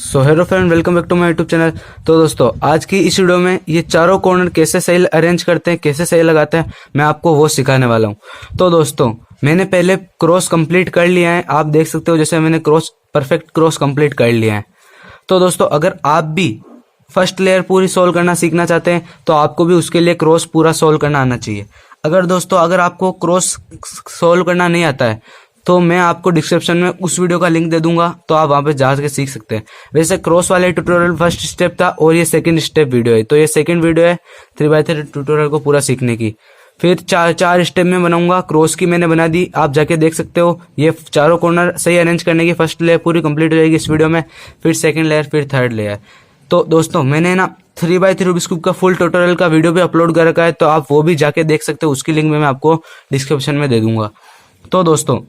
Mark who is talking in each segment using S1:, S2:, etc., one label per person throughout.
S1: So hello friend, welcome back to my YouTube channel. तो दोस्तों, आज की इस वीडियो में ये चारों कॉर्नर कैसे सही अरेंज करते हैं, कैसे सही लगाते हैं, मैं आपको वो सिखाने वाला हूँ। तो दोस्तों, मैंने पहले क्रॉस कंप्लीट कर लिया है। आप देख सकते हो जैसे मैंने परफेक्ट क्रॉस कंप्लीट कर लिया है। तो दोस्तों, अगर आप भी फर्स्ट लेयर पूरी सोल्व करना सीखना चाहते हैं तो आपको भी उसके लिए क्रॉस पूरा सोल्व करना आना चाहिए। अगर आपको क्रॉस सोल्व करना नहीं आता है तो मैं आपको डिस्क्रिप्शन में उस वीडियो का लिंक दे दूंगा, तो आप वहां पे जा के सीख सकते हैं। वैसे क्रॉस वाले ट्यूटोरियल फर्स्ट स्टेप था और ये सेकंड स्टेप वीडियो है। तो ये सेकंड वीडियो है 3x3 ट्यूटोरियल को पूरा सीखने की। फिर चार स्टेप में बनाऊंगा। क्रॉस की मैंने बना दी, आप जाके देख सकते हो। ये चारों कॉर्नर सही अरेंज करने की फर्स्ट लेयर पूरी कंप्लीट हो जाएगी इस वीडियो में, फिर सेकंड लेयर, फिर थर्ड लेयर। तो दोस्तों, मैंने ना 3x3 रूबिक्स क्यूब का फुल ट्यूटोरियल का वीडियो भी अपलोड कर रखा है, तो आप वो भी जाके देख सकते हो। उसकी लिंक मैं आपको डिस्क्रिप्शन में दे दूंगा। तो दोस्तों,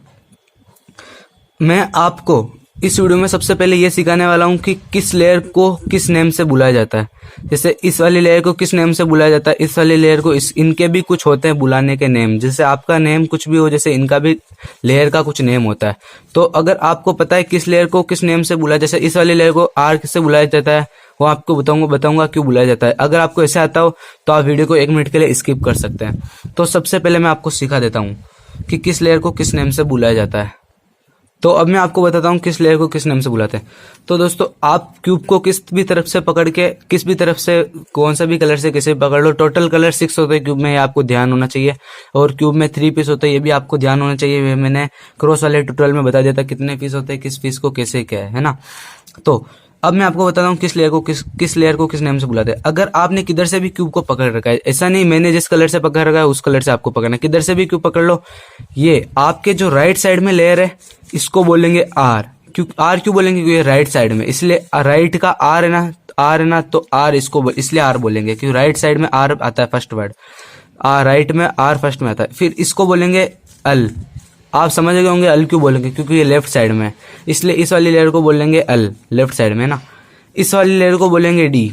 S1: मैं आपको इस वीडियो में सबसे पहले ये सिखाने वाला हूँ कि किस लेयर को किस नेम से बुलाया जाता है। जैसे इस वाली लेयर को किस नेम से बुलाया जाता है, इस वाली लेयर को इनके भी कुछ होते हैं बुलाने के नेम। जैसे आपका नेम कुछ भी हो, जैसे इनका भी लेयर का कुछ नेम होता है। तो अगर आपको पता है किस लेयर को किस नेम से बुलाया, जैसे इस वाली लेयर को आर से बुलाया जाता है, वो आपको बताऊंगा क्यों बुलाया जाता है। अगर आपको ऐसे आता हो तो आप वीडियो को 1 मिनट के लिए स्किप कर सकते हैं। तो सबसे पहले मैं आपको सिखा देता हूँ कि किस लेयर को किस नेम से बुलाया जाता है। तो अब मैं आपको बताता हूँ किस लेयर को किस नेम से बुलाते हैं। तो दोस्तों, आप क्यूब को किस भी तरफ से पकड़ के, किस भी तरफ से, कौन सा भी कलर से किसे पकड़ लो, टोटल कलर 6 होते हैं क्यूब में, ये आपको ध्यान होना चाहिए। और क्यूब में 3 पीस होते हैं, ये भी आपको ध्यान होना चाहिए। मैंने क्रॉस वाले ट्यूटोरियल में बता दिया था कितने पीस होते हैं, किस पीस को कैसे क्या है ना। तो अब मैं आपको बताता हूँ किस लेयर को किस नेम से बुलाते हैं। अगर आपने किधर से भी क्यूब को पकड़ रखा है, ऐसा नहीं मैंने जिस कलर से पकड़ रखा है उस कलर से आपको पकड़ना है, किधर से भी क्यूब पकड़ लो। ये आपके जो राइट साइड में लेयर है, इसको बोलेंगे आर। क्यों बोलेंगे? क्योंकि राइट साइड में, इसलिए राइट का आर है ना, तो आर इसको इसलिए आर बोलेंगे क्योंकि राइट साइड में आर आता है फर्स्ट वर्ड। राइट में आर फर्स्ट में आता है। फिर इसको बोलेंगे अल। आप समझ गए होंगे अल क्यों बोलेंगे, क्योंकि ये लेफ्ट साइड में है, इसलिए इस वाली लेयर को बोलेंगे अल, लेफ्ट साइड में ना। इस वाली लेयर को बोलेंगे डी।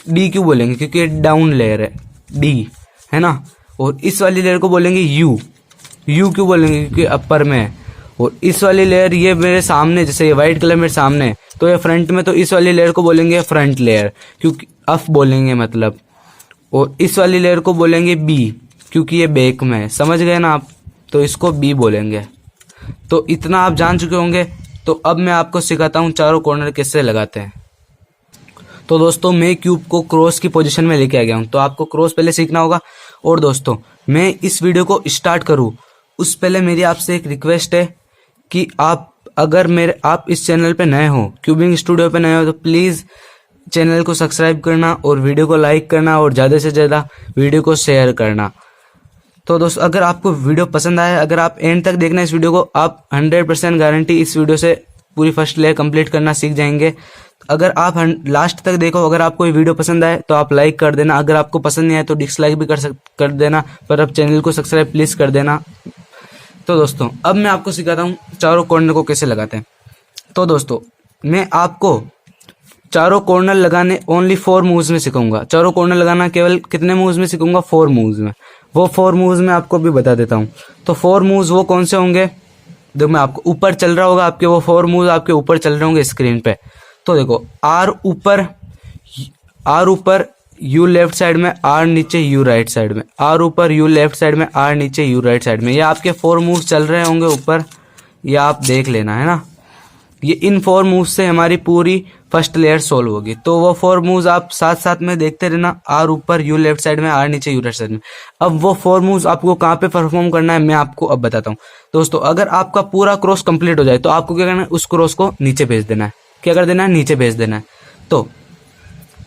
S1: डी क्यों बोलेंगे? क्योंकि ये डाउन लेयर है, डी है ना। और इस वाली लेयर को बोलेंगे यू। यू क्यों बोलेंगे? क्योंकि अपर में है। और इस वाली लेयर, ये मेरे सामने, जैसे ये व्हाइट कलर मेरे सामने है तो ये फ्रंट में, तो इस वाली लेयर को बोलेंगे फ्रंट लेयर, क्योंकि अफ बोलेंगे मतलब। और इस वाली लेयर को बोलेंगे बी, क्योंकि ये बैक में है। समझ गए ना आप? तो इसको बी बोलेंगे। तो इतना आप जान चुके होंगे। तो अब मैं आपको सिखाता हूँ चारों कॉर्नर कैसे लगाते हैं। तो दोस्तों, मैं क्यूब को क्रॉस की पोजीशन में लेके आ गया हूँ, तो आपको क्रॉस पहले सीखना होगा। और दोस्तों, मैं इस वीडियो को स्टार्ट करूँ उस पहले मेरी आपसे एक रिक्वेस्ट है कि आप इस चैनल पे नए हो, क्यूबिंग स्टूडियो पे नए हो, तो प्लीज़ चैनल को सब्सक्राइब करना और वीडियो को लाइक करना और ज़्यादा से ज़्यादा वीडियो को शेयर करना। तो दोस्तों, अगर आपको वीडियो पसंद आया, अगर आप एंड तक देखना इस वीडियो को, आप 100% गारंटी इस वीडियो से पूरी फर्स्ट लेयर कंप्लीट करना सीख जाएंगे। अगर आप लास्ट तक देखो, अगर आपको ये वीडियो पसंद आए तो आप लाइक कर देना, अगर आपको पसंद नहीं आए तो डिसलाइक भी कर देना, पर अब चैनल को सब्सक्राइब प्लीज़ कर देना। तो दोस्तों, अब मैं आपको सिखाता हूँ चारों कॉर्नर को कैसे लगाते हैं। तो दोस्तों, मैं आपको चारों कॉर्नर लगाने ओनली 4 मूव्स में सिखाऊंगा। चारों कॉर्नर लगाना केवल कितने मूव्स में सिखाऊंगा? 4 मूव्स में। वो 4 मूव्स में आपको भी बता देता हूँ। तो 4 मूव्स वो कौन से होंगे? देखो, मैं आपको ऊपर चल रहा होगा, आपके वो 4 मूव्स आपके ऊपर चल रहे होंगे स्क्रीन पे। तो देखो, आर ऊपर, यू लेफ्ट साइड में, आर नीचे, यू राइट साइड में। आर ऊपर, यू लेफ्ट साइड में, आर नीचे, यू राइट साइड में। ये आपके 4 मूव्स चल रहे होंगे ऊपर, ये आप देख लेना है ना। ये इन 4 मूव्स से हमारी पूरी फर्स्ट लेयर सोल्व होगी। तो वो 4 मूव्स आप साथ साथ में देखते रहना। आर ऊपर, यू लेफ्ट साइड में, आर नीचे, यू राइट साइड में। अब वो 4 मूव्स आपको कहाँ पे परफॉर्म करना है मैं आपको अब बताता हूँ। दोस्तों, अगर आपका पूरा क्रॉस कंप्लीट हो जाए तो आपको क्या करना है? उस क्रॉस को नीचे भेज देना है। क्या कर देना है? नीचे भेज देना है। तो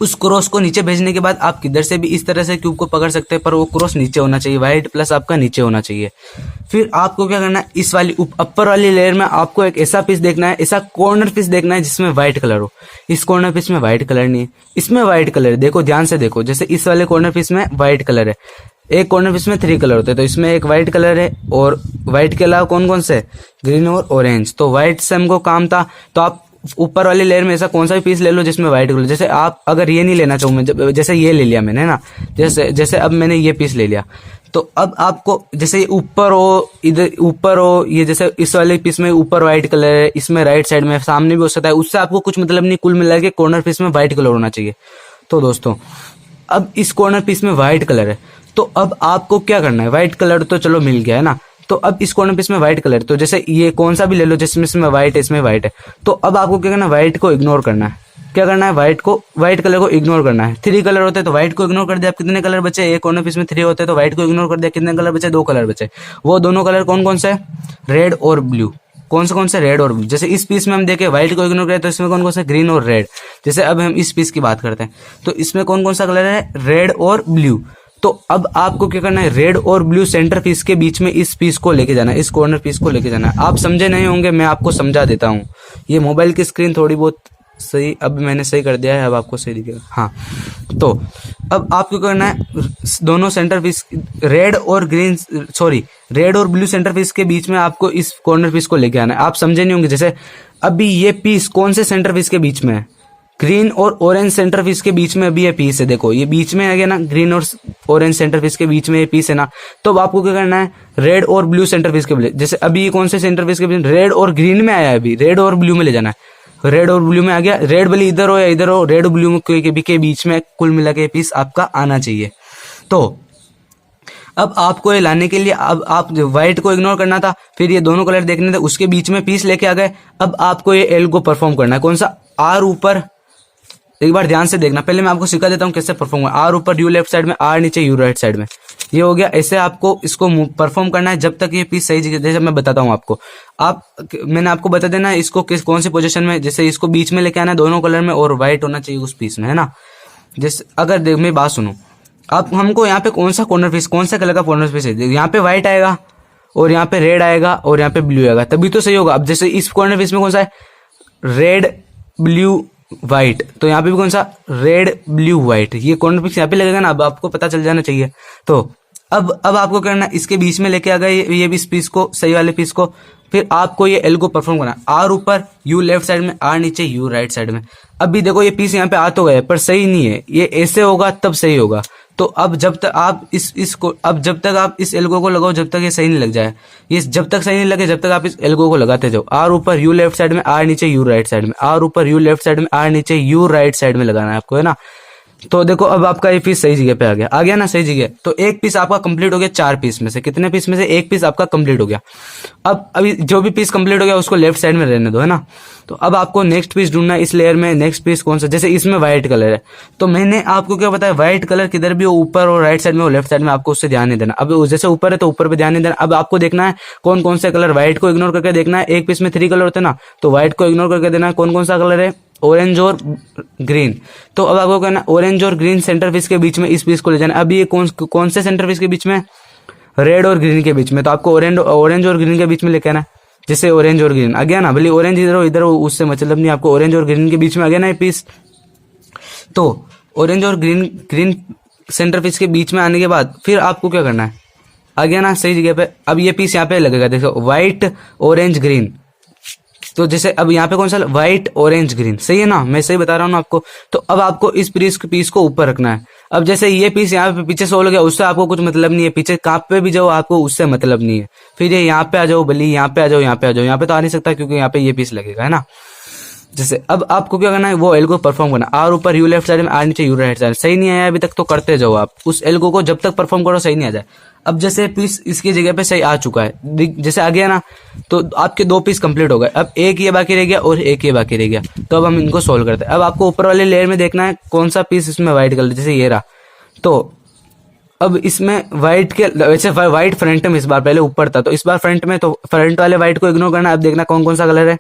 S1: उस क्रॉस को नीचे भेजने के बाद आप किधर से भी इस तरह से क्यूब को पकड़ सकते हैं, पर वो क्रॉस नीचे होना चाहिए, वाइट प्लस आपका नीचे होना चाहिए। फिर आपको क्या करना है? इस वाली अपर वाली लेयर में आपको एक ऐसा पीस देखना है, ऐसा कॉर्नर पीस देखना है जिसमें व्हाइट कलर हो। इस कॉर्नर पीस में व्हाइट कलर नहीं है, इसमें व्हाइट कलर है। देखो, ध्यान से देखो, जैसे इस वाले कॉर्नर पीस में व्हाइट कलर है, एक कॉर्नर पीस में 3 कलर होते हैं, तो इसमें एक व्हाइट कलर है। और व्हाइट के अलावा कौन कौन से? ग्रीन और ऑरेंज। तो व्हाइट से हमको काम था, तो आप ऊपर वाली लेयर में ऐसा कौन सा भी पीस ले लो जिसमें व्हाइट कलर। जैसे आप अगर ये नहीं लेना चाहूँ मैं, जैसे ये ले लिया मैंने ना, जैसे अब मैंने ये पीस ले लिया, तो अब आपको जैसे ऊपर हो, इधर ऊपर हो, ये जैसे इस वाले पीस में ऊपर व्हाइट कलर है, इसमें राइट साइड में सामने भी हो सकता है, उससे आपको कुछ मतलब नहीं, कुल मिला के कॉर्नर पीस में व्हाइट कलर होना चाहिए। तो दोस्तों अब इस कॉर्नर पीस में व्हाइट कलर है, तो अब आपको क्या करना है, व्हाइट कलर तो चलो मिल गया है ना, तो अब इस कॉर्नर पीस में व्हाइट कलर, तो जैसे ये कौन सा भी ले लो, जिसमें इसमें व्हाइट है, इसमें व्हाइट है, तो अब आपको क्या करना है, व्हाइट को इग्नोर करना है। क्या करना है, व्हाइट कलर को इग्नोर करना है। 3 कलर होते हैं तो व्हाइट को इग्नोर कर दिया, आप कितने कलर बचे, एक कॉर्नर पीस में 3 होते हैं तो व्हाइट को इग्नोर कर दिया, कितने कलर बचे, 2 कलर बचे। वो दोनों कलर कौन कौन से, रेड और ब्लू। कौन से रेड और ब्लू। जैसे इस पीस में हम देखें व्हाइट को इग्नोर करें तो इसमें कौन कौन से, ग्रीन और रेड। जैसे अब हम इस पीस की बात करते हैं तो इसमें कौन कौन सा कलर है, रेड और ब्लू। तो अब आपको क्या करना है, रेड और ब्लू सेंटर पीस के बीच में इस पीस को लेके जाना है, इस कॉर्नर पीस को लेके जाना है। आप समझे नहीं होंगे, मैं आपको समझा देता हूँ। ये मोबाइल की स्क्रीन थोड़ी बहुत सही, अब मैंने सही कर दिया है, अब आपको सही दिखेगा। हाँ, तो अब आपको करना है, दोनों सेंटर पीस रेड और ब्लू सेंटर पीस के बीच में आपको इस कॉर्नर पीस को लेके आना है। आप समझे नहीं होंगे, जैसे अभी ये पीस कौन से सेंटर पीस के बीच में है, ग्रीन और ऑरेंज सेंटर पीस के बीच में अभी ये पीस है। देखो ये बीच में आ गया ना, ग्रीन और ऑरेंज सेंटर पीस के बीच में ये पीस है ना। तो अब आपको क्या करना है, रेड और ब्लू सेंटर पीस के बीच, जैसे अभी ये कौन से सेंटर पीस के बीच, रेड और ग्रीन में आया है, अभी रेड और ब्लू में ले जाना है। रेड और ब्लू में आ गया, रेड भले इधर हो या इधर हो, रेड और ब्लू के बीच में कुल मिला के पीस आपका आना चाहिए। तो अब आपको ये लाने के लिए, अब आप व्हाइट को इग्नोर करना था, फिर ये दोनों कलर देखने थे, उसके बीच में पीस लेके आ गए। अब आपको ये एल को परफॉर्म करना है, कौन सा, आर ऊपर। एक बार ध्यान से देखना, पहले मैं आपको सिखा देता हूँ कैसे परफॉर्म करना। आर ऊपर, यू लेफ्ट साइड में, आर नीचे, यू राइट साइड में। ये हो गया। ऐसे आपको इसको परफॉर्म करना है जब तक ये पीस सही जगह, जैसे मैं बताता हूँ आपको। मैंने आपको बता देना है इसको कौन सी पोजीशन में, जैसे इसको बीच में लेके आना है दोनों कलर में, और व्हाइट होना चाहिए उस पीस में, है ना। जैसे अगर मेरी बात सुनो, आप हमको यहाँ पे कौन सा कॉर्नर पीस, कौन सा कलर का कॉर्नर पीस है, यहाँ पे व्हाइट आएगा और यहाँ पे रेड आएगा और यहाँ पे ब्लू आएगा, तभी तो सही होगा। अब जैसे इस कॉर्नर पीस में कौन सा है, रेड ब्लू व्हाइट, तो यहाँ पे भी कौन सा, रेड ब्लू व्हाइट, ये कॉर्नर पीस यहाँ पे लगेगा ना। अब आपको पता चल जाना चाहिए। तो अब आपको करना है, इसके बीच में लेके आ गए ये भी इस पीस को, सही वाले पीस को। फिर आपको ये एल को परफॉर्म करना है, आर ऊपर, यू लेफ्ट साइड में, आर नीचे, यू राइट साइड में। अभी देखो ये पीस यहाँ पे आ तो गए पर सही नहीं है, ये ऐसे होगा तब सही होगा। तो अब जब तक आप जब तक आप इस एल्गो को लगाओ, जब तक ये सही नहीं लग जाए, ये जब तक सही नहीं लगे, जब तक आप इस एल्गो को लगाते जाओ। आर ऊपर, यू लेफ्ट साइड में, आर नीचे, यू राइट साइड में, आर ऊपर, यू लेफ्ट साइड में, आर नीचे, यू राइट साइड में लगाना है आपको, है ना। तो देखो अब आपका ये पीस सही जगह पे आ गया ना, सही जगह। तो एक पीस आपका कंप्लीट हो गया 4 पीस में से, कितने पीस में से एक पीस आपका कंप्लीट हो गया। अब अभी जो भी पीस कंप्लीट हो गया उसको लेफ्ट साइड में रहने दो, है ना। तो अब आपको नेक्स्ट पीस ढूंढना है इस लेयर में। नेक्स्ट पीस कौन सा, जैसे इसमें व्हाइट कलर है, तो मैंने आपको क्या बताया, व्हाइट कलर किधर भी हो, ऊपर और राइट साइड में हो, लेफ्ट साइड में, आपको उससे ध्यान नहीं देना। अब जैसे ऊपर है तो ऊपर पे ध्यान नहीं देना। अब आपको देखना है कौन कौन से कलर, व्हाइट को इग्नोर करके देखना है। एक पीस में 3 कलर होते हैं ना, तो व्हाइट को इग्नोर करके देना है कौन कौन सा कलर है, ऑरेंज और ग्रीन। तो अब आपको कहना ऑरेंज और ग्रीन सेंटर पीस के बीच में इस पीस को ले जाना। अब ये कौन से सेंटर पीस के बीच में, रेड और ग्रीन के बीच में, तो आपको ऑरेंज और ग्रीन के बीच में लेके आना। जैसे ऑरेंज और ग्रीन आ गया ना, भले ऑरेंज इधर हो उससे मतलब नहीं, आपको ऑरेंज और ग्रीन के बीच में आ गया ना ये पीस। तो ऑरेंज और ग्रीन सेंटर पीस के बीच में आने के बाद फिर आपको क्या करना है, आ गया ना सही जगह पे। अब ये पीस यहाँ पे लगेगा, देखो व्हाइट ऑरेंज ग्रीन। तो जैसे अब यहाँ पे कौन सा, व्हाइट ऑरेंज ग्रीन, सही है ना, मैं सही बता रहा हूँ ना आपको। तो अब आपको इस पीस को ऊपर रखना है। अब जैसे ये पीस यहाँ पे पीछे सोल गया, उससे आपको कुछ मतलब नहीं है, पीछे काप पे भी जाओ आपको उससे मतलब नहीं है। फिर ये यहाँ पे आ जाओ, बली यहाँ पे आ जाओ, यहाँ पे आ जाओ, यहाँ पे तो आ नहीं सकता क्योंकि यहाँ पे ये पीस लगेगा, है ना। जैसे अब आपको क्या करना है, वो एल्गो परफॉर्म करना। आर ऊपर, यू लेफ्ट साइड में, आर नीचे, यू राइट साइड। सही नहीं आया अभी तक तो करते जाओ आप उस एल्गो को, जब तक परफॉर्म करो सही नहीं आ जाए। अब जैसे पीस इसकी जगह पे सही आ चुका है, जैसे आ गया ना, तो आपके 2 पीस कंप्लीट हो गए। अब एक ये बाकी रह गया और एक ये बाकी रह गया। तो अब हम इनको सोल्व करते हैं। अब आपको ऊपर वाले लेयर में देखना है कौन सा पीस इसमें व्हाइट कलर, जैसे ये रहा। तो अब इसमें व्हाइट के वैसे व्हाइट फ्रंट में इस बार, पहले ऊपर था तो इस बार फ्रंट में, तो फ्रंट वाले व्हाइट को इग्नोर करना। अब देखना कौन कौन सा कलर है,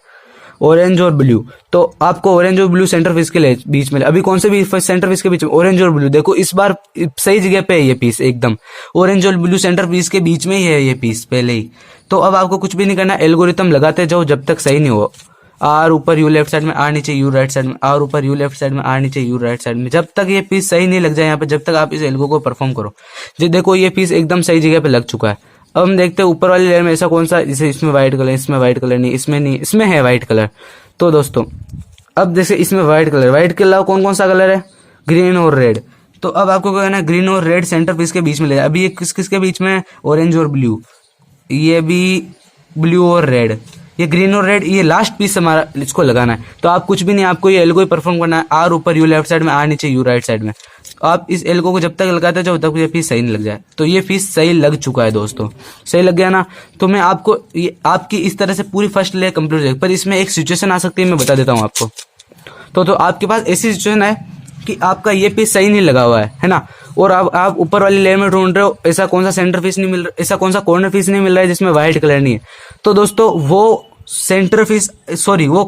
S1: ऑरेंज और ब्लू। तो आपको ऑरेंज और ब्लू सेंटर पीस के बीच में, अभी कौन से भी सेंटर पीस के बीच में, ऑरेंज और ब्लू। देखो इस बार सही जगह पे है ये पीस एकदम, ऑरेंज और ब्लू सेंटर पीस के बीच में ही है ये पीस पहले ही। तो अब आपको कुछ भी नहीं करना, एल्गोरिथम लगाते जाओ जब तक सही नहीं हो। आर ऊपर, यू लेफ्ट साइड में, आर नीचे, यू राइट साइड में, आर ऊपर, यू लेफ्ट साइड में, आर नीचे, यू राइट साइड में, जब तक ये पीस सही नहीं लग जाए यहाँ पे, जब तक आप इस एल्गो को परफॉर्म करो। जो देखो ये पीस एकदम सही जगह पे लग चुका है। अब हम देखते हैं ऊपर वाली लेयर में ऐसा कौन सा, जैसे इसमें व्हाइट कलर, इसमें व्हाइट कलर नहीं, इसमें नहीं, इसमें है व्हाइट कलर। तो दोस्तों अब जैसे इसमें व्हाइट कलर के अलावा कौन कौन सा कलर है, ग्रीन और रेड। तो अब आपको क्या करना है, ग्रीन और रेड सेंटर पीस के बीच में ले जाए। अभी ये किस किस के बीच में है, ऑरेंज और ब्लू, ये भी ब्लू और रेड, ये ग्रीन और रेड, ये लास्ट पीस हमारा इसको लगाना है। तो आप कुछ भी नहीं, आपको ये एल्गो ही परफॉर्म करना है, आर ऊपर यू लेफ्ट साइड में, आर नीचे यू राइट साइड में। आप इस एल्गो को जब तक लगाते जाओ जब तक ये पीस सही नहीं लग जाए। तो ये पीस सही लग चुका है दोस्तों, सही लग गया ना। तो मैं आपको ये आपकी इस तरह से पूरी फर्स्ट लेयर कंप्लीट हो जाएगी, पर इसमें एक सिचुएशन आ सकती है, मैं बता देता हूँ आपको। तो आपके पास ऐसी सिचुएशन है कि आपका ये पीस सही नहीं लगा हुआ है ना, और आप ऊपर वाली लेयर में ढूंढ रहे हो ऐसा कौन सा सेंटर पीस नहीं मिल रहा, ऐसा कौन सा कॉर्नर पीस नहीं मिल रहा है जिसमें व्हाइट कलर नहीं है। तो दोस्तों वो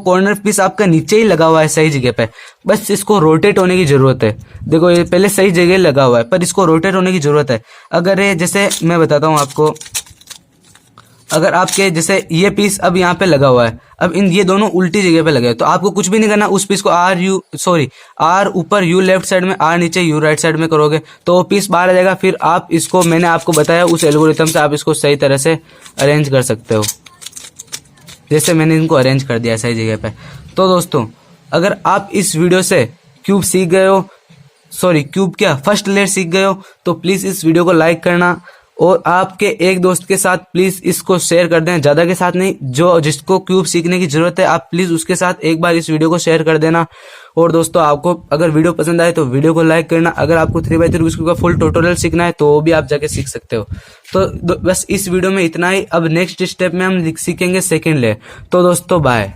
S1: कॉर्नर पीस आपका नीचे ही लगा हुआ है सही जगह पे, बस इसको रोटेट होने की जरूरत है। देखो ये पहले सही जगह लगा हुआ है, पर इसको रोटेट होने की जरूरत है। अगर ये जैसे मैं बताता हूँ आपको, अगर आपके जैसे ये पीस अब यहाँ पे लगा हुआ है, अब ये दोनों उल्टी जगह पे लगे हैं, तो आपको कुछ भी नहीं करना, उस पीस को आर ऊपर यू लेफ्ट साइड में, आर नीचे यू राइट साइड में करोगे तो वो पीस बाहर आ जाएगा। फिर आप इसको, मैंने आपको बताया उस एल्गोरिथम से आप इसको सही तरह से अरेंज कर सकते हो, जैसे मैंने इनको अरेंज कर दिया सही जगह पे। तो दोस्तों अगर आप इस वीडियो से क्यूब सीख गए हो, फर्स्ट लेयर सीख गए हो, तो प्लीज इस वीडियो को लाइक करना और आपके एक दोस्त के साथ प्लीज इसको शेयर कर देना, ज्यादा के साथ नहीं, जो जिसको क्यूब सीखने की जरूरत है आप प्लीज उसके साथ एक बार इस वीडियो को शेयर कर देना। और दोस्तों आपको अगर वीडियो पसंद आए तो वीडियो को लाइक करना। अगर आपको 3x3 क्यूब का फुल ट्यूटोरियल सीखना है तो वो भी आप जाके सीख सकते हो। तो बस इस वीडियो में इतना ही। अब नेक्स्ट स्टेप में हम सीखेंगे सेकेंड लेयर। तो दोस्तों बाय।